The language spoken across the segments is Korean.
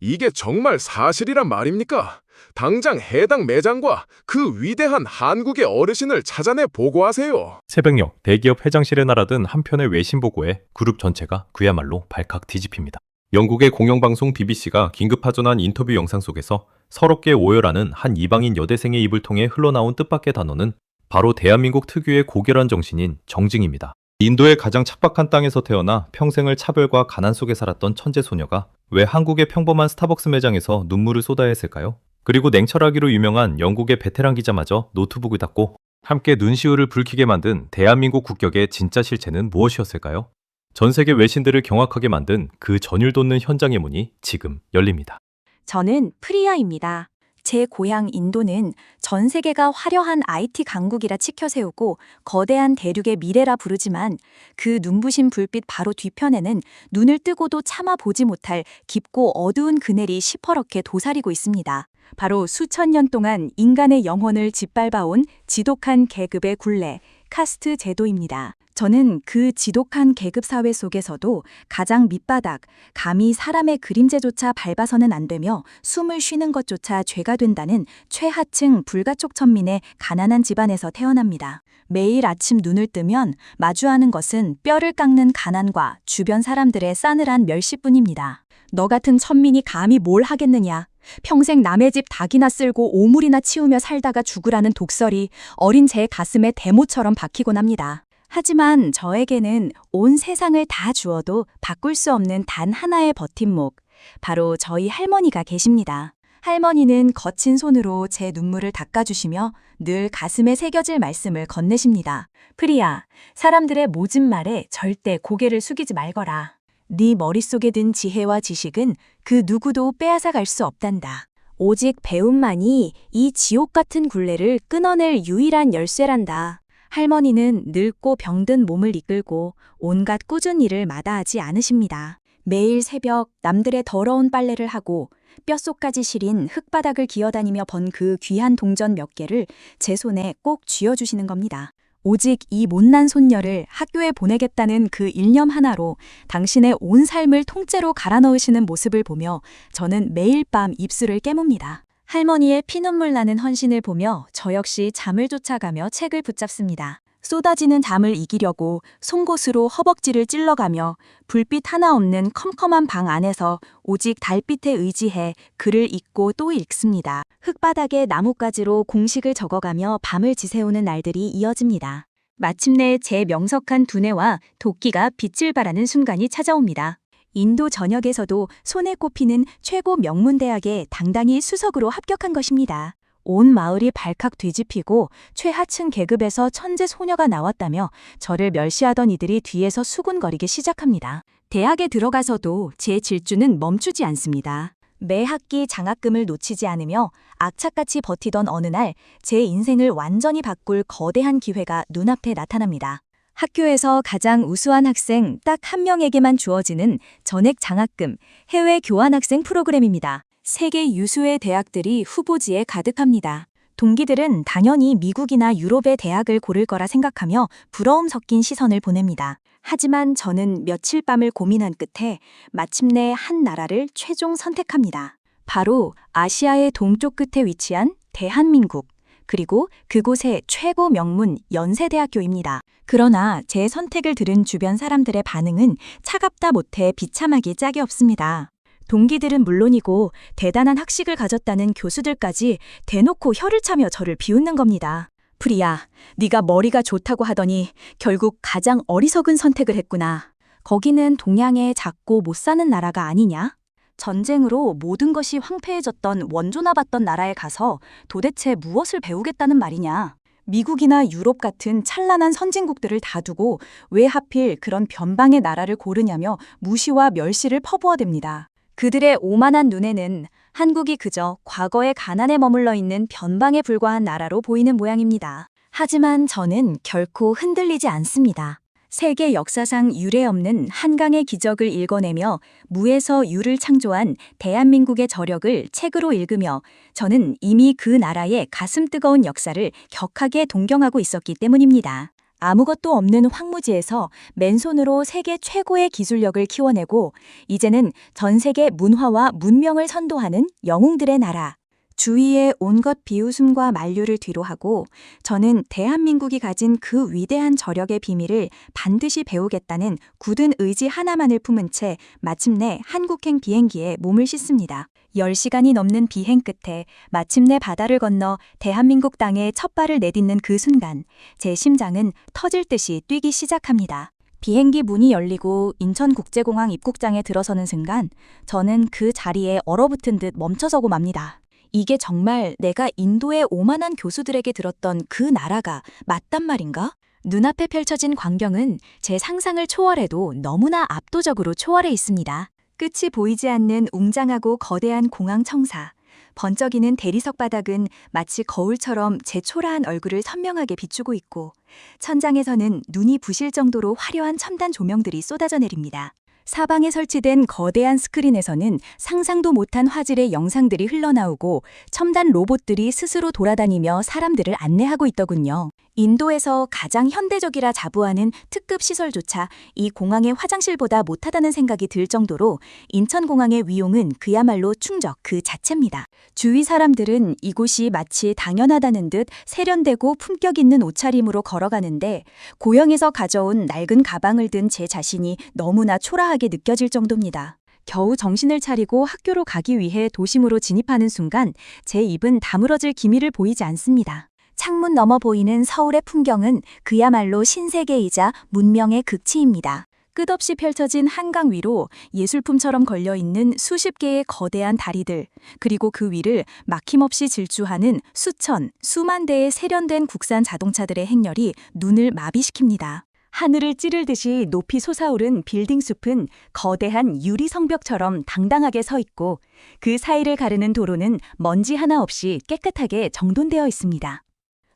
이게 정말 사실이란 말입니까? 당장 해당 매장과 그 위대한 한국의 어르신을 찾아내 보고하세요. 새벽녘 대기업 회장실에 날아든 한 편의 외신 보고에 그룹 전체가 그야말로 발칵 뒤집힙니다. 영국의 공영방송 BBC가 긴급 파전한 인터뷰 영상 속에서 서럽게 오열하는 한 이방인 여대생의 입을 통해 흘러나온 뜻밖의 단어는 바로 대한민국 특유의 고결한 정신인 정직입니다. 인도의 가장 척박한 땅에서 태어나 평생을 차별과 가난 속에 살았던 천재 소녀가 왜 한국의 평범한 스타벅스 매장에서 눈물을 쏟아야 했을까요? 그리고 냉철하기로 유명한 영국의 베테랑 기자마저 노트북을 닫고 함께 눈시울을 붉히게 만든 대한민국 국격의 진짜 실체는 무엇이었을까요? 전 세계 외신들을 경악하게 만든 그 전율 돋는 현장의 문이 지금 열립니다. 저는 프리아입니다. 제 고향 인도는 전 세계가 화려한 IT 강국이라 치켜세우고 거대한 대륙의 미래라 부르지만 그 눈부신 불빛 바로 뒤편에는 눈을 뜨고도 참아 보지 못할 깊고 어두운 그늘이 시퍼렇게 도사리고 있습니다. 바로 수천 년 동안 인간의 영혼을 짓밟아온 지독한 계급의 굴레, 카스트 제도입니다. 저는 그 지독한 계급 사회 속에서도 가장 밑바닥, 감히 사람의 그림자조차 밟아서는 안 되며 숨을 쉬는 것조차 죄가 된다는 최하층 불가촉 천민의 가난한 집안에서 태어납니다. 매일 아침 눈을 뜨면 마주하는 것은 뼈를 깎는 가난과 주변 사람들의 싸늘한 멸시뿐입니다. 너 같은 천민이 감히 뭘 하겠느냐. 평생 남의 집 닭이나 쓸고 오물이나 치우며 살다가 죽으라는 독설이 어린 제 가슴에 대모처럼 박히곤 합니다. 하지만 저에게는 온 세상을 다 주어도 바꿀 수 없는 단 하나의 버팀목, 바로 저희 할머니가 계십니다. 할머니는 거친 손으로 제 눈물을 닦아주시며 늘 가슴에 새겨질 말씀을 건네십니다. 프리야, 사람들의 모진 말에 절대 고개를 숙이지 말거라. 네 머릿속에 든 지혜와 지식은 그 누구도 빼앗아 갈 수 없단다. 오직 배움만이 이 지옥 같은 굴레를 끊어낼 유일한 열쇠란다. 할머니는 늙고 병든 몸을 이끌고 온갖 꾸준 일을 마다하지 않으십니다. 매일 새벽 남들의 더러운 빨래를 하고 뼛속까지 시린 흙바닥을 기어다니며 번 그 귀한 동전 몇 개를 제 손에 꼭 쥐어주시는 겁니다. 오직 이 못난 손녀를 학교에 보내겠다는 그 일념 하나로 당신의 온 삶을 통째로 갈아 넣으시는 모습을 보며 저는 매일 밤 입술을 깨뭅니다. 할머니의 피눈물 나는 헌신을 보며 저 역시 잠을 쫓아가며 책을 붙잡습니다. 쏟아지는 잠을 이기려고 송곳으로 허벅지를 찔러가며 불빛 하나 없는 컴컴한 방 안에서 오직 달빛에 의지해 글을 읽고 또 읽습니다. 흙바닥에 나뭇가지로 공식을 적어가며 밤을 지새우는 날들이 이어집니다. 마침내 제 명석한 두뇌와 도끼가 빛을 발하는 순간이 찾아옵니다. 인도 전역에서도 손에 꼽히는 최고 명문대학에 당당히 수석으로 합격한 것입니다. 온 마을이 발칵 뒤집히고 최하층 계급에서 천재 소녀가 나왔다며 저를 멸시하던 이들이 뒤에서 수군거리기 시작합니다. 대학에 들어가서도 제 질주는 멈추지 않습니다. 매 학기 장학금을 놓치지 않으며 악착같이 버티던 어느 날 제 인생을 완전히 바꿀 거대한 기회가 눈앞에 나타납니다. 학교에서 가장 우수한 학생 딱 한 명에게만 주어지는 전액 장학금 해외 교환학생 프로그램입니다. 세계 유수의 대학들이 후보지에 가득합니다. 동기들은 당연히 미국이나 유럽의 대학을 고를 거라 생각하며 부러움 섞인 시선을 보냅니다. 하지만 저는 며칠 밤을 고민한 끝에 마침내 한 나라를 최종 선택합니다. 바로 아시아의 동쪽 끝에 위치한 대한민국. 그리고 그곳의 최고 명문 연세대학교입니다. 그러나 제 선택을 들은 주변 사람들의 반응은 차갑다 못해 비참하기 짝이 없습니다. 동기들은 물론이고 대단한 학식을 가졌다는 교수들까지 대놓고 혀를 차며 저를 비웃는 겁니다. 프리야, 네가 머리가 좋다고 하더니 결국 가장 어리석은 선택을 했구나. 거기는 동양의 작고 못 사는 나라가 아니냐? 전쟁으로 모든 것이 황폐해졌던 원조나 받던 나라에 가서 도대체 무엇을 배우겠다는 말이냐? 미국이나 유럽 같은 찬란한 선진국들을 다 두고 왜 하필 그런 변방의 나라를 고르냐며 무시와 멸시를 퍼부어댑니다. 그들의 오만한 눈에는 한국이 그저 과거의 가난에 머물러 있는 변방에 불과한 나라로 보이는 모양입니다. 하지만 저는 결코 흔들리지 않습니다. 세계 역사상 유례없는 한강의 기적을 읽어내며 무에서 유를 창조한 대한민국의 저력을 책으로 읽으며 저는 이미 그 나라의 가슴 뜨거운 역사를 격하게 동경하고 있었기 때문입니다. 아무것도 없는 황무지에서 맨손으로 세계 최고의 기술력을 키워내고 이제는 전 세계 문화와 문명을 선도하는 영웅들의 나라. 주위의 온갖 비웃음과 만류를 뒤로하고 저는 대한민국이 가진 그 위대한 저력의 비밀을 반드시 배우겠다는 굳은 의지 하나만을 품은 채 마침내 한국행 비행기에 몸을 싣습니다. 10시간이 넘는 비행 끝에 마침내 바다를 건너 대한민국 땅에 첫 발을 내딛는 그 순간 제 심장은 터질 듯이 뛰기 시작합니다. 비행기 문이 열리고 인천국제공항 입국장에 들어서는 순간 저는 그 자리에 얼어붙은 듯 멈춰서고 맙니다. 이게 정말 내가 인도의 오만한 교수들에게 들었던 그 나라가 맞단 말인가? 눈앞에 펼쳐진 광경은 제 상상을 초월해도 너무나 압도적으로 초월해 있습니다. 끝이 보이지 않는 웅장하고 거대한 공항 청사. 번쩍이는 대리석 바닥은 마치 거울처럼 제 초라한 얼굴을 선명하게 비추고 있고 천장에서는 눈이 부실 정도로 화려한 첨단 조명들이 쏟아져 내립니다. 사방에 설치된 거대한 스크린에서는 상상도 못한 화질의 영상들이 흘러나오고 첨단 로봇들이 스스로 돌아다니며 사람들을 안내하고 있더군요. 인도에서 가장 현대적이라 자부하는 특급 시설조차 이 공항의 화장실보다 못하다는 생각이 들 정도로 인천공항의 위용은 그야말로 충적 그 자체입니다. 주위 사람들은 이곳이 마치 당연하다는 듯 세련되고 품격 있는 옷차림으로 걸어가는데 고향에서 가져온 낡은 가방을 든 제 자신이 너무나 초라하게 느껴질 정도입니다. 겨우 정신을 차리고 학교로 가기 위해 도심으로 진입하는 순간 제 입은 다물어질 기미를 보이지 않습니다. 창문 너머 보이는 서울의 풍경은 그야말로 신세계이자 문명의 극치입니다. 끝없이 펼쳐진 한강 위로 예술품처럼 걸려있는 수십 개의 거대한 다리들, 그리고 그 위를 막힘없이 질주하는 수천, 수만 대의 세련된 국산 자동차들의 행렬이 눈을 마비시킵니다. 하늘을 찌를 듯이 높이 솟아오른 빌딩 숲은 거대한 유리 성벽처럼 당당하게 서 있고 그 사이를 가르는 도로는 먼지 하나 없이 깨끗하게 정돈되어 있습니다.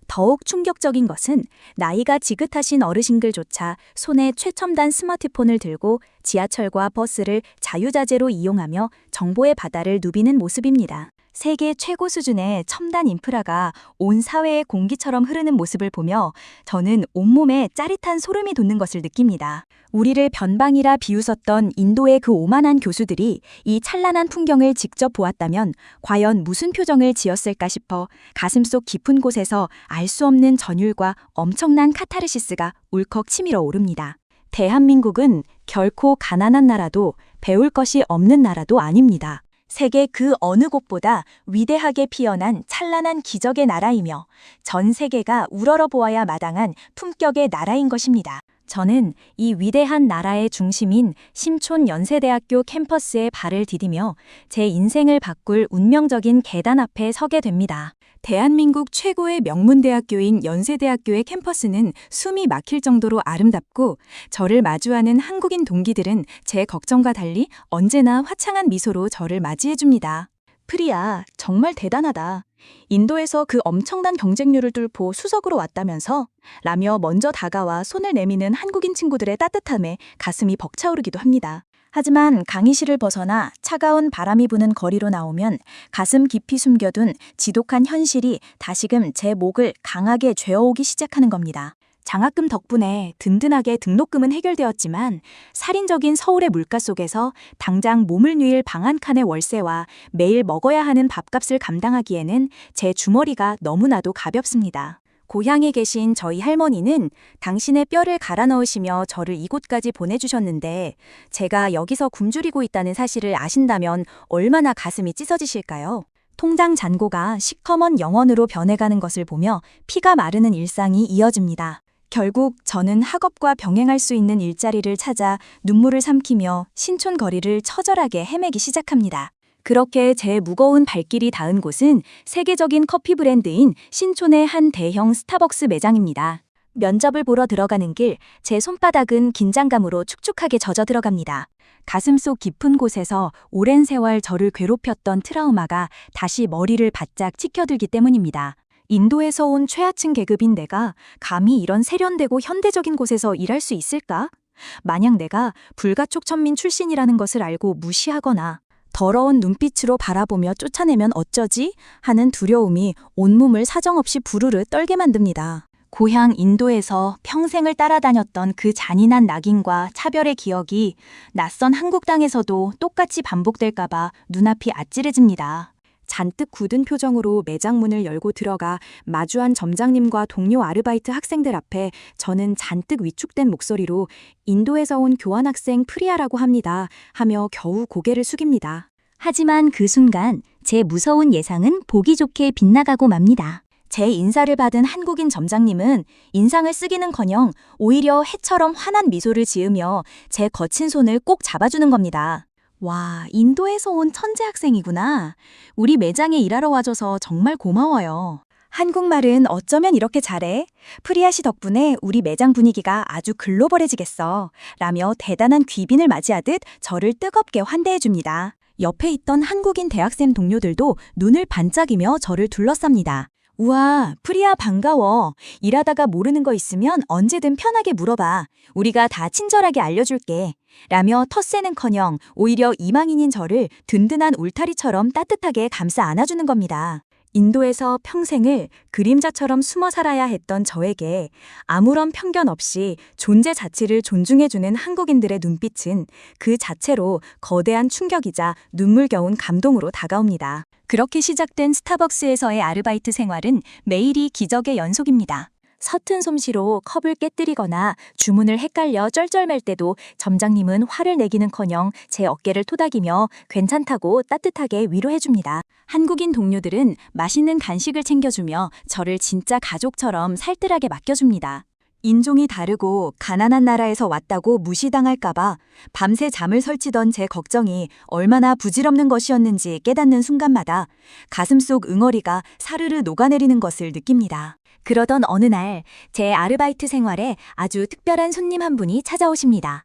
더욱 충격적인 것은 나이가 지긋하신 어르신들조차 손에 최첨단 스마트폰을 들고 지하철과 버스를 자유자재로 이용하며 정보의 바다를 누비는 모습입니다. 세계 최고 수준의 첨단 인프라가 온 사회의 공기처럼 흐르는 모습을 보며 저는 온몸에 짜릿한 소름이 돋는 것을 느낍니다. 우리를 변방이라 비웃었던 인도의 그 오만한 교수들이 이 찬란한 풍경을 직접 보았다면 과연 무슨 표정을 지었을까 싶어 가슴속 깊은 곳에서 알 수 없는 전율과 엄청난 카타르시스가 울컥 치밀어 오릅니다. 대한민국은 결코 가난한 나라도 배울 것이 없는 나라도 아닙니다. 세계 그 어느 곳보다 위대하게 피어난 찬란한 기적의 나라이며 전 세계가 우러러 보아야 마땅한 품격의 나라인 것입니다. 저는 이 위대한 나라의 중심인 심촌 연세대학교 캠퍼스에 발을 디디며 제 인생을 바꿀 운명적인 계단 앞에 서게 됩니다. 대한민국 최고의 명문대학교인 연세대학교의 캠퍼스는 숨이 막힐 정도로 아름답고 저를 마주하는 한국인 동기들은 제 걱정과 달리 언제나 화창한 미소로 저를 맞이해줍니다. 프리야, 정말 대단하다. 인도에서 그 엄청난 경쟁률을 뚫고 수석으로 왔다면서? 라며 먼저 다가와 손을 내미는 한국인 친구들의 따뜻함에 가슴이 벅차오르기도 합니다. 하지만 강의실을 벗어나 차가운 바람이 부는 거리로 나오면 가슴 깊이 숨겨둔 지독한 현실이 다시금 제 목을 강하게 죄어오기 시작하는 겁니다. 장학금 덕분에 든든하게 등록금은 해결되었지만 살인적인 서울의 물가 속에서 당장 몸을 누일 방 한 칸의 월세와 매일 먹어야 하는 밥값을 감당하기에는 제 주머니가 너무나도 가볍습니다. 고향에 계신 저희 할머니는 당신의 뼈를 갈아 넣으시며 저를 이곳까지 보내주셨는데 제가 여기서 굶주리고 있다는 사실을 아신다면 얼마나 가슴이 찢어지실까요? 통장 잔고가 시커먼 영원으로 변해가는 것을 보며 피가 마르는 일상이 이어집니다. 결국 저는 학업과 병행할 수 있는 일자리를 찾아 눈물을 삼키며 신촌 거리를 처절하게 헤매기 시작합니다. 그렇게 제 무거운 발길이 닿은 곳은 세계적인 커피 브랜드인 신촌의 한 대형 스타벅스 매장입니다. 면접을 보러 들어가는 길, 제 손바닥은 긴장감으로 축축하게 젖어 들어갑니다. 가슴속 깊은 곳에서 오랜 세월 저를 괴롭혔던 트라우마가 다시 머리를 바짝 치켜들기 때문입니다. 인도에서 온 최하층 계급인 내가 감히 이런 세련되고 현대적인 곳에서 일할 수 있을까? 만약 내가 불가촉 천민 출신이라는 것을 알고 무시하거나 더러운 눈빛으로 바라보며 쫓아내면 어쩌지? 하는 두려움이 온몸을 사정없이 부르르 떨게 만듭니다. 고향 인도에서 평생을 따라다녔던 그 잔인한 낙인과 차별의 기억이 낯선 한국 땅에서도 똑같이 반복될까봐 눈앞이 아찔해집니다. 잔뜩 굳은 표정으로 매장 문을 열고 들어가 마주한 점장님과 동료 아르바이트 학생들 앞에 저는 잔뜩 위축된 목소리로 인도에서 온 교환학생 프리아라고 합니다 하며 겨우 고개를 숙입니다. 하지만 그 순간 제 무서운 예상은 보기 좋게 빗나가고 맙니다. 제 인사를 받은 한국인 점장님은 인상을 쓰기는커녕 오히려 해처럼 환한 미소를 지으며 제 거친 손을 꼭 잡아주는 겁니다. 와, 인도에서 온 천재 학생이구나. 우리 매장에 일하러 와줘서 정말 고마워요. 한국말은 어쩌면 이렇게 잘해? 프리아 씨 덕분에 우리 매장 분위기가 아주 글로벌해지겠어. 라며 대단한 귀빈을 맞이하듯 저를 뜨겁게 환대해줍니다. 옆에 있던 한국인 대학생 동료들도 눈을 반짝이며 저를 둘러쌉니다. 우와, 프리아 반가워. 일하다가 모르는 거 있으면 언제든 편하게 물어봐. 우리가 다 친절하게 알려줄게. 라며 텃세는커녕 오히려 이방인인 저를 든든한 울타리처럼 따뜻하게 감싸 안아주는 겁니다. 인도에서 평생을 그림자처럼 숨어 살아야 했던 저에게 아무런 편견 없이 존재 자체를 존중해주는 한국인들의 눈빛은 그 자체로 거대한 충격이자 눈물겨운 감동으로 다가옵니다. 그렇게 시작된 스타벅스에서의 아르바이트 생활은 매일이 기적의 연속입니다. 서툰 솜씨로 컵을 깨뜨리거나 주문을 헷갈려 쩔쩔맬 때도 점장님은 화를 내기는커녕 제 어깨를 토닥이며 괜찮다고 따뜻하게 위로해줍니다. 한국인 동료들은 맛있는 간식을 챙겨주며 저를 진짜 가족처럼 살뜰하게 맡겨줍니다. 인종이 다르고 가난한 나라에서 왔다고 무시당할까봐 밤새 잠을 설치던 제 걱정이 얼마나 부질없는 것이었는지 깨닫는 순간마다 가슴속 응어리가 사르르 녹아내리는 것을 느낍니다. 그러던 어느 날 제 아르바이트 생활에 아주 특별한 손님 한 분이 찾아오십니다.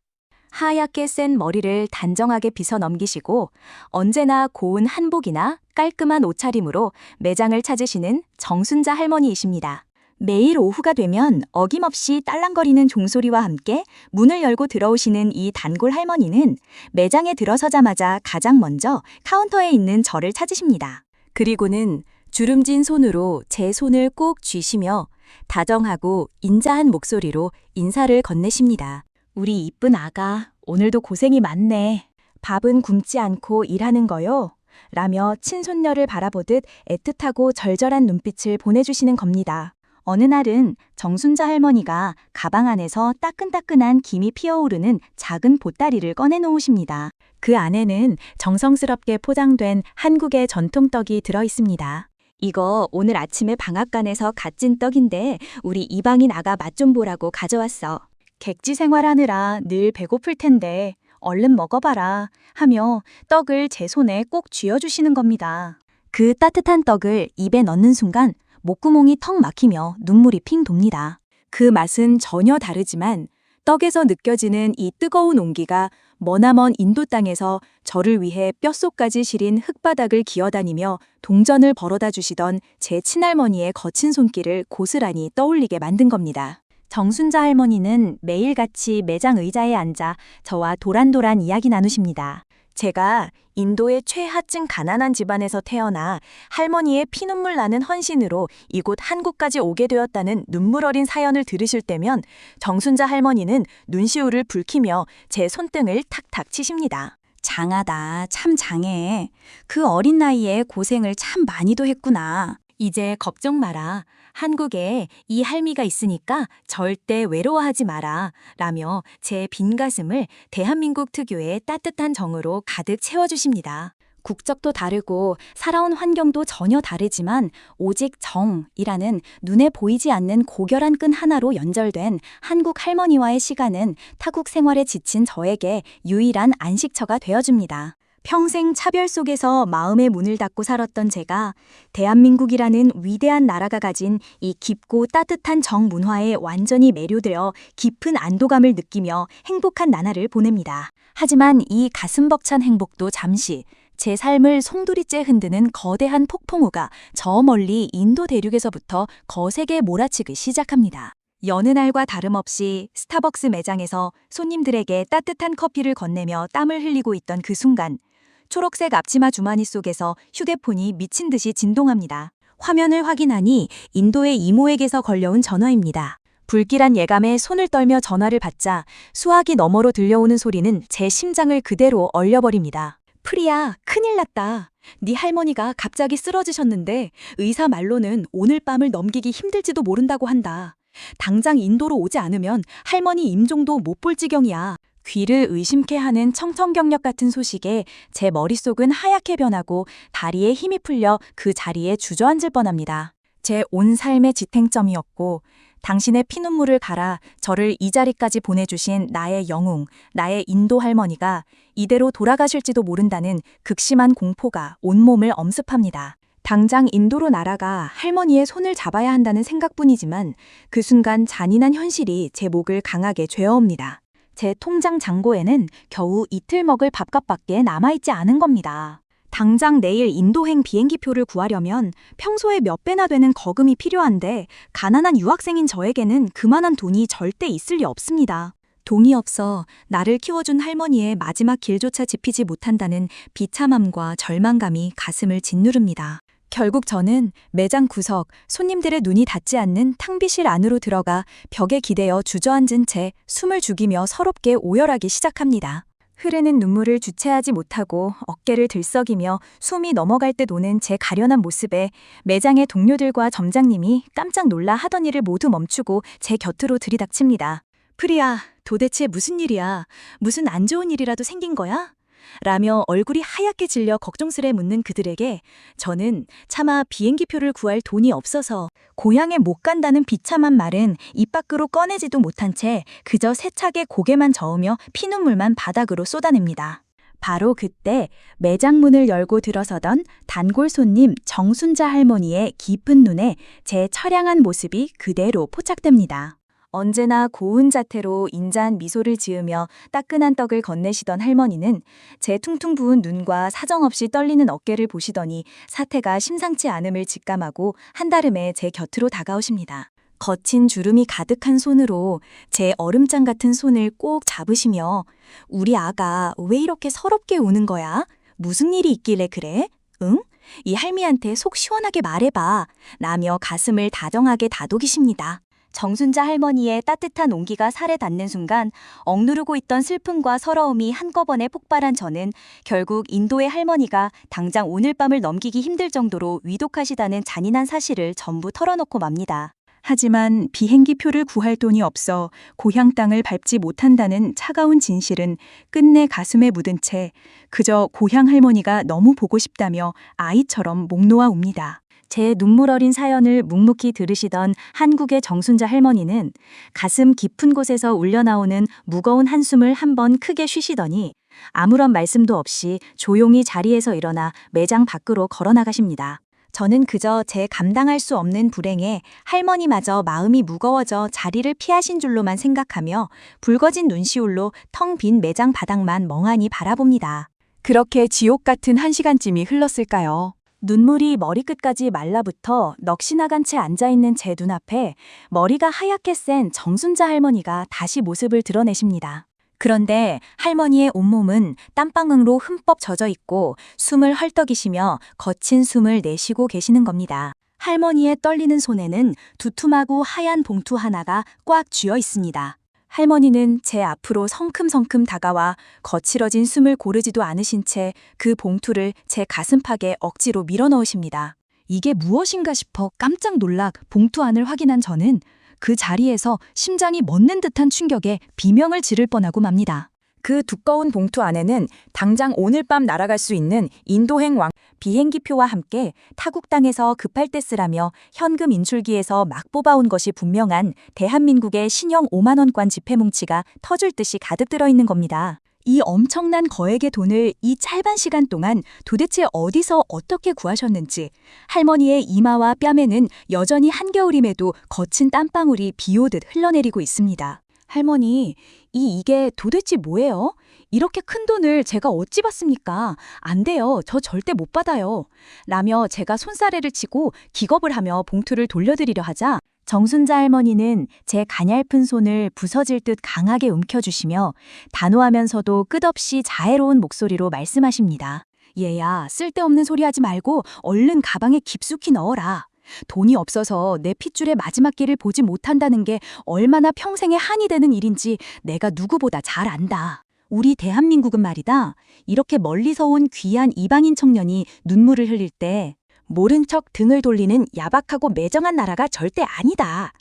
하얗게 센 머리를 단정하게 빗어 넘기시고 언제나 고운 한복이나 깔끔한 옷차림으로 매장을 찾으시는 정순자 할머니이십니다. 매일 오후가 되면 어김없이 딸랑거리는 종소리와 함께 문을 열고 들어오시는 이 단골 할머니는 매장에 들어서자마자 가장 먼저 카운터에 있는 저를 찾으십니다. 그리고는 주름진 손으로 제 손을 꼭 쥐시며 다정하고 인자한 목소리로 인사를 건네십니다. 우리 이쁜 아가, 오늘도 고생이 많네. 밥은 굶지 않고 일하는 거요? 라며 친손녀를 바라보듯 애틋하고 절절한 눈빛을 보내주시는 겁니다. 어느 날은 정순자 할머니가 가방 안에서 따끈따끈한 김이 피어오르는 작은 보따리를 꺼내놓으십니다. 그 안에는 정성스럽게 포장된 한국의 전통떡이 들어있습니다. 이거 오늘 아침에 방앗간에서 갓 찐 떡인데 우리 이방인 아가 맛 좀 보라고 가져왔어. 객지 생활하느라 늘 배고플 텐데 얼른 먹어봐라 하며 떡을 제 손에 꼭 쥐어주시는 겁니다. 그 따뜻한 떡을 입에 넣는 순간 목구멍이 턱 막히며 눈물이 핑 돕니다. 그 맛은 전혀 다르지만 떡에서 느껴지는 이 뜨거운 온기가 머나먼 인도 땅에서 저를 위해 뼛속까지 시린 흙바닥을 기어다니며 동전을 벌어다 주시던 제 친할머니의 거친 손길을 고스란히 떠올리게 만든 겁니다. 정순자 할머니는 매일같이 매장 의자에 앉아 저와 도란도란 이야기 나누십니다. 제가 인도의 최하층 가난한 집안에서 태어나 할머니의 피눈물 나는 헌신으로 이곳 한국까지 오게 되었다는 눈물 어린 사연을 들으실 때면 정순자 할머니는 눈시울을 붉히며 제 손등을 탁탁 치십니다. 장하다, 참 장해. 그 어린 나이에 고생을 참 많이도 했구나. 이제 걱정 마라. 한국에 이 할미가 있으니까 절대 외로워하지 마라. 라며 제 빈 가슴을 대한민국 특유의 따뜻한 정으로 가득 채워주십니다. 국적도 다르고 살아온 환경도 전혀 다르지만 오직 정이라는 눈에 보이지 않는 고결한 끈 하나로 연결된 한국 할머니와의 시간은 타국 생활에 지친 저에게 유일한 안식처가 되어줍니다. 평생 차별 속에서 마음의 문을 닫고 살았던 제가 대한민국이라는 위대한 나라가 가진 이 깊고 따뜻한 정문화에 완전히 매료되어 깊은 안도감을 느끼며 행복한 나날을 보냅니다. 하지만 이 가슴 벅찬 행복도 잠시 제 삶을 송두리째 흔드는 거대한 폭풍우가 저 멀리 인도 대륙에서부터 거세게 몰아치기 시작합니다. 여느 날과 다름없이 스타벅스 매장에서 손님들에게 따뜻한 커피를 건네며 땀을 흘리고 있던 그 순간 초록색 앞치마 주머니 속에서 휴대폰이 미친 듯이 진동합니다. 화면을 확인하니 인도의 이모에게서 걸려온 전화입니다. 불길한 예감에 손을 떨며 전화를 받자 수화기 너머로 들려오는 소리는 제 심장을 그대로 얼려버립니다. 프리야, 큰일 났다. 네 할머니가 갑자기 쓰러지셨는데 의사 말로는 오늘 밤을 넘기기 힘들지도 모른다고 한다. 당장 인도로 오지 않으면 할머니 임종도 못 볼 지경이야. 귀를 의심케 하는 청천경력 같은 소식에 제 머릿속은 하얗게 변하고 다리에 힘이 풀려 그 자리에 주저앉을 뻔합니다. 제 온 삶의 지탱점이었고 당신의 피눈물을 갈아 저를 이 자리까지 보내주신 나의 영웅, 나의 인도 할머니가 이대로 돌아가실지도 모른다는 극심한 공포가 온몸을 엄습합니다. 당장 인도로 날아가 할머니의 손을 잡아야 한다는 생각뿐이지만 그 순간 잔인한 현실이 제 목을 강하게 죄어옵니다. 제 통장 잔고에는 겨우 이틀 먹을 밥값밖에 남아있지 않은 겁니다. 당장 내일 인도행 비행기표를 구하려면 평소에 몇 배나 되는 거금이 필요한데 가난한 유학생인 저에게는 그만한 돈이 절대 있을 리 없습니다. 돈이 없어 나를 키워준 할머니의 마지막 길조차 지피지 못한다는 비참함과 절망감이 가슴을 짓누릅니다. 결국 저는 매장 구석, 손님들의 눈이 닿지 않는 탕비실 안으로 들어가 벽에 기대어 주저앉은 채 숨을 죽이며 서럽게 오열하기 시작합니다. 흐르는 눈물을 주체하지 못하고 어깨를 들썩이며 숨이 넘어갈 듯 오는 제 가련한 모습에 매장의 동료들과 점장님이 깜짝 놀라 하던 일을 모두 멈추고 제 곁으로 들이닥칩니다. 프리야, 도대체 무슨 일이야? 무슨 안 좋은 일이라도 생긴 거야? 라며 얼굴이 하얗게 질려 걱정스레 묻는 그들에게 저는 차마 비행기표를 구할 돈이 없어서 고향에 못 간다는 비참한 말은 입 밖으로 꺼내지도 못한 채 그저 세차게 고개만 저으며 피눈물만 바닥으로 쏟아냅니다. 바로 그때 매장 문을 열고 들어서던 단골 손님 정순자 할머니의 깊은 눈에 제 처량한 모습이 그대로 포착됩니다. 언제나 고운 자태로 인자한 미소를 지으며 따끈한 떡을 건네시던 할머니는 제 퉁퉁 부은 눈과 사정없이 떨리는 어깨를 보시더니 사태가 심상치 않음을 직감하고 한달음에 제 곁으로 다가오십니다. 거친 주름이 가득한 손으로 제 얼음장 같은 손을 꼭 잡으시며 우리 아가 왜 이렇게 서럽게 우는 거야? 무슨 일이 있길래 그래? 응? 이 할미한테 속 시원하게 말해봐. 라며 가슴을 다정하게 다독이십니다. 정순자 할머니의 따뜻한 온기가 살에 닿는 순간 억누르고 있던 슬픔과 서러움이 한꺼번에 폭발한 저는 결국 인도의 할머니가 당장 오늘 밤을 넘기기 힘들 정도로 위독하시다는 잔인한 사실을 전부 털어놓고 맙니다. 하지만 비행기표를 구할 돈이 없어 고향 땅을 밟지 못한다는 차가운 진실은 끝내 가슴에 묻은 채 그저 고향 할머니가 너무 보고 싶다며 아이처럼 목 놓아 웁니다. 제 눈물 어린 사연을 묵묵히 들으시던 한국의 정순자 할머니는 가슴 깊은 곳에서 울려나오는 무거운 한숨을 한번 크게 쉬시더니 아무런 말씀도 없이 조용히 자리에서 일어나 매장 밖으로 걸어나가십니다. 저는 그저 제 감당할 수 없는 불행에 할머니마저 마음이 무거워져 자리를 피하신 줄로만 생각하며 붉어진 눈시울로 텅 빈 매장 바닥만 멍하니 바라봅니다. 그렇게 지옥 같은 1시간쯤이 흘렀을까요? 눈물이 머리끝까지 말라붙어 넋이 나간 채 앉아있는 제 눈앞에 머리가 하얗게 센 정순자 할머니가 다시 모습을 드러내십니다. 그런데 할머니의 온몸은 땀방울로 흠뻑 젖어 있고 숨을 헐떡이시며 거친 숨을 내쉬고 계시는 겁니다. 할머니의 떨리는 손에는 두툼하고 하얀 봉투 하나가 꽉 쥐어 있습니다. 할머니는 제 앞으로 성큼성큼 다가와 거칠어진 숨을 고르지도 않으신 채 그 봉투를 제 가슴팍에 억지로 밀어넣으십니다. 이게 무엇인가 싶어 깜짝 놀라 봉투 안을 확인한 저는 그 자리에서 심장이 멎는 듯한 충격에 비명을 지를 뻔하고 맙니다. 그 두꺼운 봉투 안에는 당장 오늘 밤 날아갈 수 있는 인도행 비행기표와 함께 타국 땅에서 급할 때 쓰라며 현금 인출기에서 막 뽑아온 것이 분명한 대한민국의 신형 5만 원권 지폐 뭉치가 터질 듯이 가득 들어있는 겁니다. 이 엄청난 거액의 돈을 이 짧은 시간 동안 도대체 어디서 어떻게 구하셨는지 할머니의 이마와 뺨에는 여전히 한겨울임에도 거친 땀방울이 비오듯 흘러내리고 있습니다. 할머니, 이게 도대체 뭐예요? 이렇게 큰 돈을 제가 어찌 받습니까? 안 돼요. 저 절대 못 받아요. 라며 제가 손사래를 치고 기겁을 하며 봉투를 돌려드리려 하자 정순자 할머니는 제 가냘픈 손을 부서질 듯 강하게 움켜주시며 단호하면서도 끝없이 자애로운 목소리로 말씀하십니다. 얘야, 쓸데없는 소리 하지 말고 얼른 가방에 깊숙이 넣어라. 돈이 없어서 내 핏줄의 마지막 길을 보지 못한다는 게 얼마나 평생에 한이 되는 일인지 내가 누구보다 잘 안다. 우리 대한민국은 말이다. 이렇게 멀리서 온 귀한 이방인 청년이 눈물을 흘릴 때 모른 척 등을 돌리는 야박하고 매정한 나라가 절대 아니다.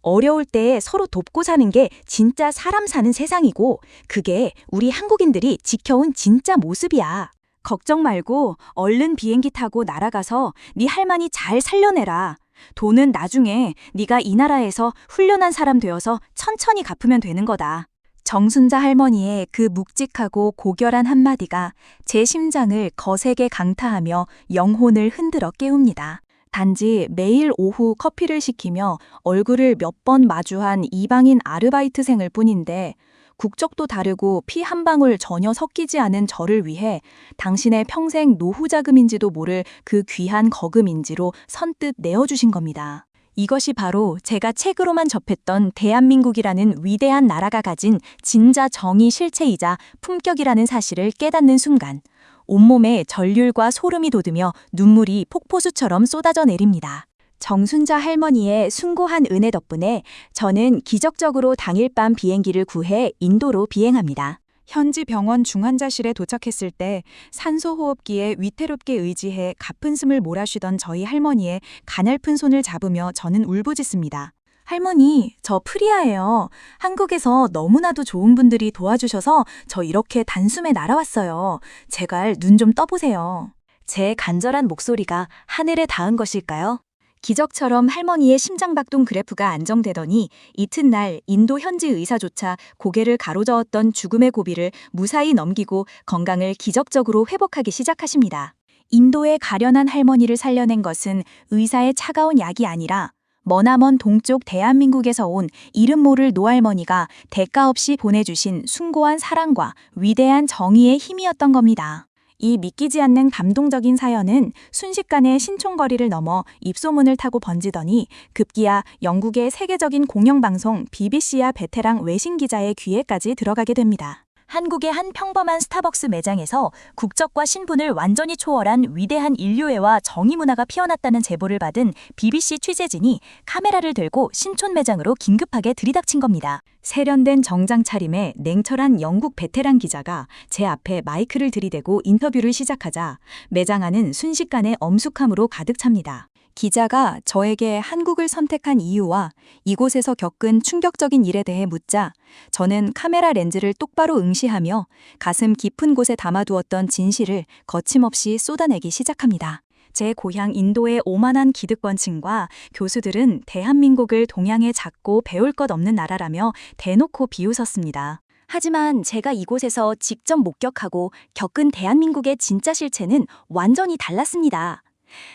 어려울 때 서로 돕고 사는 게 진짜 사람 사는 세상이고 그게 우리 한국인들이 지켜온 진짜 모습이야. 걱정 말고 얼른 비행기 타고 날아가서 네 할머니 잘 살려내라. 돈은 나중에 네가 이 나라에서 훌륭한 사람 되어서 천천히 갚으면 되는 거다. 정순자 할머니의 그 묵직하고 고결한 한마디가 제 심장을 거세게 강타하며 영혼을 흔들어 깨웁니다. 단지 매일 오후 커피를 시키며 얼굴을 몇 번 마주한 이방인 아르바이트생일 뿐인데 국적도 다르고 피 한 방울 전혀 섞이지 않은 저를 위해 당신의 평생 노후 자금인지도 모를 그 귀한 거금인지로 선뜻 내어주신 겁니다. 이것이 바로 제가 책으로만 접했던 대한민국이라는 위대한 나라가 가진 진짜 정의 실체이자 품격이라는 사실을 깨닫는 순간 온몸에 전율과 소름이 돋으며 눈물이 폭포수처럼 쏟아져 내립니다. 정순자 할머니의 숭고한 은혜 덕분에 저는 기적적으로 당일 밤 비행기를 구해 인도로 비행합니다. 현지 병원 중환자실에 도착했을 때 산소호흡기에 위태롭게 의지해 가쁜 숨을 몰아쉬던 저희 할머니의 가냘픈 손을 잡으며 저는 울부짖습니다. 할머니, 저 프리아예요. 한국에서 너무나도 좋은 분들이 도와주셔서 저 이렇게 단숨에 날아왔어요. 제발 눈 좀 떠보세요. 제 간절한 목소리가 하늘에 닿은 것일까요? 기적처럼 할머니의 심장박동 그래프가 안정되더니 이튿날 인도 현지 의사조차 고개를 가로저었던 죽음의 고비를 무사히 넘기고 건강을 기적적으로 회복하기 시작하십니다. 인도의 가련한 할머니를 살려낸 것은 의사의 차가운 약이 아니라 머나먼 동쪽 대한민국에서 온 이름 모를 노할머니가 대가 없이 보내주신 숭고한 사랑과 위대한 정의의 힘이었던 겁니다. 이 믿기지 않는 감동적인 사연은 순식간에 신촌거리를 넘어 입소문을 타고 번지더니 급기야 영국의 세계적인 공영방송 BBC와 베테랑 외신기자의 귀에까지 들어가게 됩니다. 한국의 한 평범한 스타벅스 매장에서 국적과 신분을 완전히 초월한 위대한 인류애와 정의 문화가 피어났다는 제보를 받은 BBC 취재진이 카메라를 들고 신촌 매장으로 긴급하게 들이닥친 겁니다. 세련된 정장 차림의 냉철한 영국 베테랑 기자가 제 앞에 마이크를 들이대고 인터뷰를 시작하자 매장 안은 순식간에 엄숙함으로 가득 찹니다. 기자가 저에게 한국을 선택한 이유와 이곳에서 겪은 충격적인 일에 대해 묻자 저는 카메라 렌즈를 똑바로 응시하며 가슴 깊은 곳에 담아두었던 진실을 거침없이 쏟아내기 시작합니다. 제 고향 인도의 오만한 기득권층과 교수들은 대한민국을 동양의 작고 배울 것 없는 나라라며 대놓고 비웃었습니다. 하지만 제가 이곳에서 직접 목격하고 겪은 대한민국의 진짜 실체는 완전히 달랐습니다.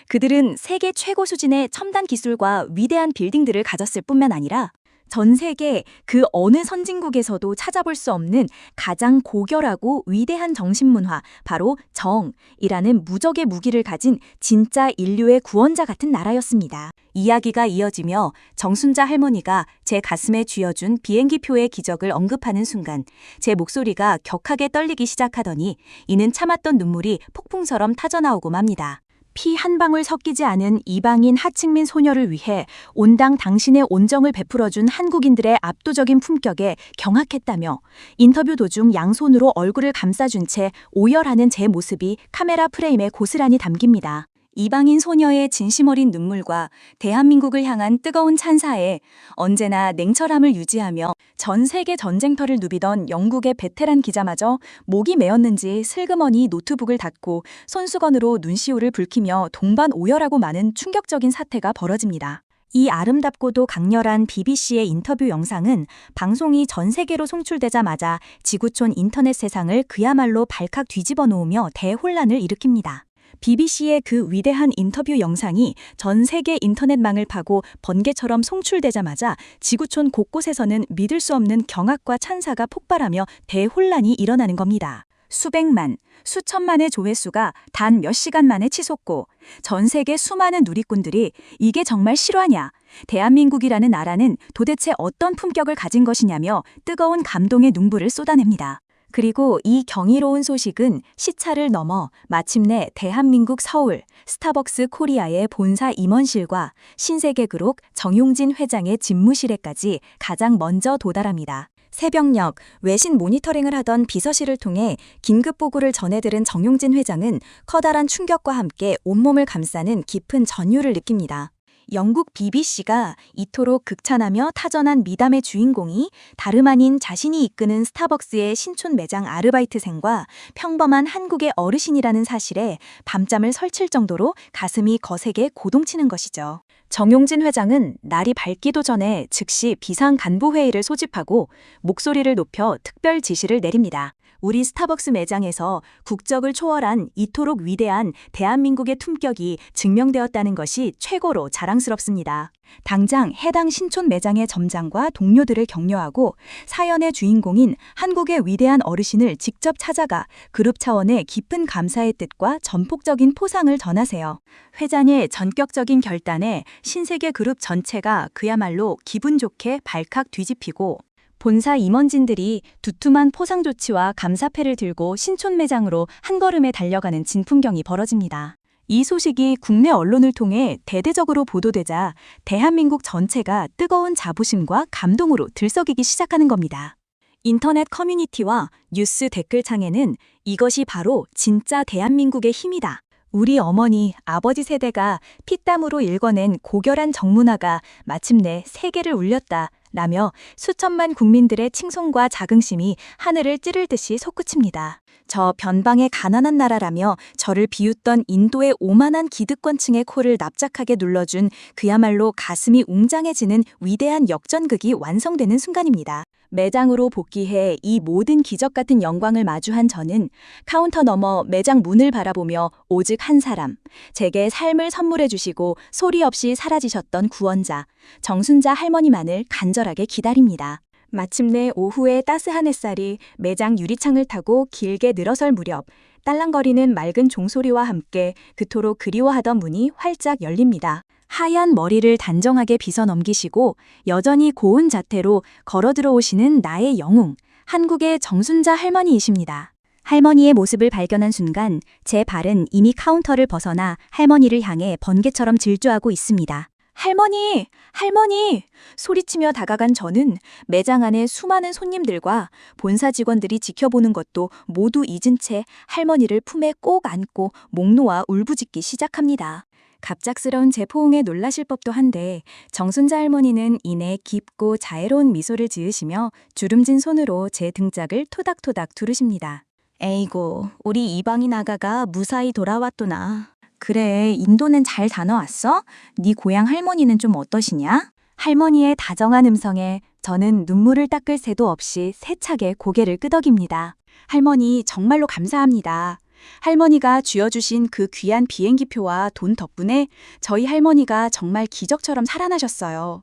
그들은 세계 최고 수준의 첨단 기술과 위대한 빌딩들을 가졌을 뿐만 아니라 전 세계 그 어느 선진국에서도 찾아볼 수 없는 가장 고결하고 위대한 정신문화, 바로 정이라는 무적의 무기를 가진 진짜 인류의 구원자 같은 나라였습니다. 이야기가 이어지며 정순자 할머니가 제 가슴에 쥐어준 비행기표의 기적을 언급하는 순간 제 목소리가 격하게 떨리기 시작하더니 이는 참았던 눈물이 폭풍처럼 터져나오고 맙니다. 피 한 방울 섞이지 않은 이방인 하층민 소녀를 위해 온당 당신의 온정을 베풀어준 한국인들의 압도적인 품격에 경악했다며 인터뷰 도중 양손으로 얼굴을 감싸준 채 오열하는 제 모습이 카메라 프레임에 고스란히 담깁니다. 이방인 소녀의 진심 어린 눈물과 대한민국을 향한 뜨거운 찬사에 언제나 냉철함을 유지하며 전 세계 전쟁터를 누비던 영국의 베테랑 기자마저 목이 메었는지 슬그머니 노트북을 닫고 손수건으로 눈시울을 붉히며 동반 오열하고 마는 충격적인 사태가 벌어집니다. 이 아름답고도 강렬한 BBC의 인터뷰 영상은 방송이 전 세계로 송출되자마자 지구촌 인터넷 세상을 그야말로 발칵 뒤집어 놓으며 대혼란을 일으킵니다. BBC의 그 위대한 인터뷰 영상이 전 세계 인터넷망을 파고 번개처럼 송출되자마자 지구촌 곳곳에서는 믿을 수 없는 경악과 찬사가 폭발하며 대혼란이 일어나는 겁니다. 수백만, 수천만의 조회수가 단 몇 시간 만에 치솟고 전 세계 수많은 누리꾼들이 이게 정말 실화냐? 대한민국이라는 나라는 도대체 어떤 품격을 가진 것이냐며 뜨거운 감동의 눈물을 쏟아냅니다. 그리고 이 경이로운 소식은 시차를 넘어 마침내 대한민국 서울 스타벅스 코리아의 본사 임원실과 신세계그룹 정용진 회장의 집무실에까지 가장 먼저 도달합니다. 새벽녘 외신 모니터링을 하던 비서실을 통해 긴급 보고를 전해들은 정용진 회장은 커다란 충격과 함께 온몸을 감싸는 깊은 전율을 느낍니다. 영국 BBC가 이토록 극찬하며 타전한 미담의 주인공이 다름 아닌 자신이 이끄는 스타벅스의 신촌 매장 아르바이트생과 평범한 한국의 어르신이라는 사실에 밤잠을 설칠 정도로 가슴이 거세게 고동치는 것이죠. 정용진 회장은 날이 밝기도 전에 즉시 비상간부회의를 소집하고 목소리를 높여 특별 지시를 내립니다. 우리 스타벅스 매장에서 국적을 초월한 이토록 위대한 대한민국의 품격이 증명되었다는 것이 최고로 자랑스럽습니다. 당장 해당 신촌 매장의 점장과 동료들을 격려하고 사연의 주인공인 한국의 위대한 어르신을 직접 찾아가 그룹 차원의 깊은 감사의 뜻과 전폭적인 포상을 전하세요. 회장의 전격적인 결단에 신세계 그룹 전체가 그야말로 기분 좋게 발칵 뒤집히고 본사 임원진들이 두툼한 포상 조치와 감사패를 들고 신촌 매장으로 한 걸음에 달려가는 진풍경이 벌어집니다. 이 소식이 국내 언론을 통해 대대적으로 보도되자 대한민국 전체가 뜨거운 자부심과 감동으로 들썩이기 시작하는 겁니다. 인터넷 커뮤니티와 뉴스 댓글창에는 이것이 바로 진짜 대한민국의 힘이다. 우리 어머니, 아버지 세대가 피땀으로 일궈낸 고결한 정문화가 마침내 세계를 울렸다. 라며 수천만 국민들의 칭송과 자긍심이 하늘을 찌를 듯이 솟구칩니다. 저 변방의 가난한 나라라며 저를 비웃던 인도의 오만한 기득권층의 코를 납작하게 눌러준 그야말로 가슴이 웅장해지는 위대한 역전극이 완성되는 순간입니다. 매장으로 복귀해 이 모든 기적 같은 영광을 마주한 저는 카운터 너머 매장 문을 바라보며 오직 한 사람, 제게 삶을 선물해 주시고 소리 없이 사라지셨던 구원자, 정순자 할머니만을 간절하게 기다립니다. 마침내 오후의 따스한 햇살이 매장 유리창을 타고 길게 늘어설 무렵 딸랑거리는 맑은 종소리와 함께 그토록 그리워하던 문이 활짝 열립니다. 하얀 머리를 단정하게 빗어 넘기시고 여전히 고운 자태로 걸어 들어오시는 나의 영웅, 한국의 정순자 할머니이십니다. 할머니의 모습을 발견한 순간 제 발은 이미 카운터를 벗어나 할머니를 향해 번개처럼 질주하고 있습니다. 할머니! 할머니! 소리치며 다가간 저는 매장 안에 수많은 손님들과 본사 직원들이 지켜보는 것도 모두 잊은 채 할머니를 품에 꼭 안고 목 놓아 울부짖기 시작합니다. 갑작스러운 제 포옹에 놀라실 법도 한데 정순자 할머니는 이내 깊고 자애로운 미소를 지으시며 주름진 손으로 제 등짝을 토닥토닥 두르십니다. 에이고, 우리 이방인 아가가 무사히 돌아왔구나. 그래, 인도는 잘 다녀왔어? 네 고향 할머니는 좀 어떠시냐? 할머니의 다정한 음성에 저는 눈물을 닦을 새도 없이 세차게 고개를 끄덕입니다. 할머니 정말로 감사합니다. 할머니가 쥐어주신 그 귀한 비행기표와 돈 덕분에 저희 할머니가 정말 기적처럼 살아나셨어요.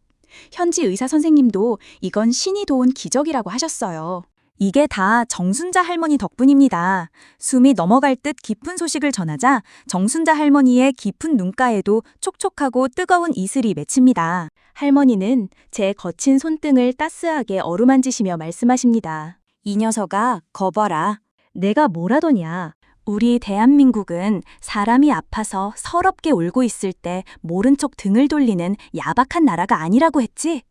현지 의사 선생님도 이건 신이 도운 기적이라고 하셨어요. 이게 다 정순자 할머니 덕분입니다. 숨이 넘어갈 듯 깊은 소식을 전하자 정순자 할머니의 깊은 눈가에도 촉촉하고 뜨거운 이슬이 맺힙니다. 할머니는 제 거친 손등을 따스하게 어루만지시며 말씀하십니다. 이 녀석아, 거봐라. 내가 뭐라더냐. 우리 대한민국은 사람이 아파서 서럽게 울고 있을 때 모른 척 등을 돌리는 야박한 나라가 아니라고 했지?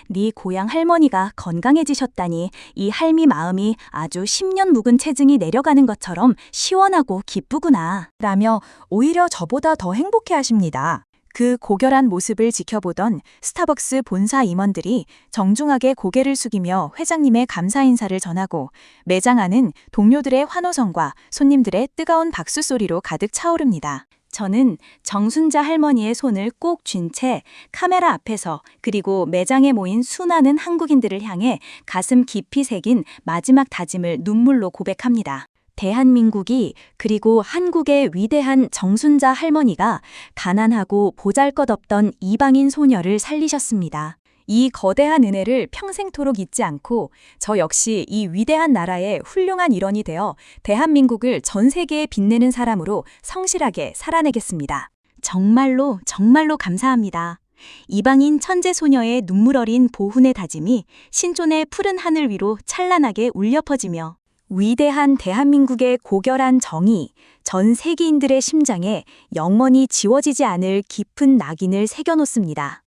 네 고향 할머니가 건강해지셨다니 이 할미 마음이 아주 10년 묵은 체증이 내려가는 것처럼 시원하고 기쁘구나. 라며 오히려 저보다 더 행복해 하십니다. 그 고결한 모습을 지켜보던 스타벅스 본사 임원들이 정중하게 고개를 숙이며 회장님의 감사 인사를 전하고 매장 안은 동료들의 환호성과 손님들의 뜨거운 박수 소리로 가득 차오릅니다. 저는 정순자 할머니의 손을 꼭 쥔 채 카메라 앞에서 그리고 매장에 모인 수많은 한국인들을 향해 가슴 깊이 새긴 마지막 다짐을 눈물로 고백합니다. 대한민국이 그리고 한국의 위대한 정순자 할머니가 가난하고 보잘것없던 이방인 소녀를 살리셨습니다. 이 거대한 은혜를 평생토록 잊지 않고 저 역시 이 위대한 나라의 훌륭한 일원이 되어 대한민국을 전 세계에 빛내는 사람으로 성실하게 살아내겠습니다. 정말로 정말로 감사합니다. 이방인 천재 소녀의 눈물 어린 보훈의 다짐이 신촌의 푸른 하늘 위로 찬란하게 울려 퍼지며 위대한 대한민국의 고결한 정의, 전 세계인들의 심장에 영원히 지워지지 않을 깊은 낙인을 새겨놓습니다.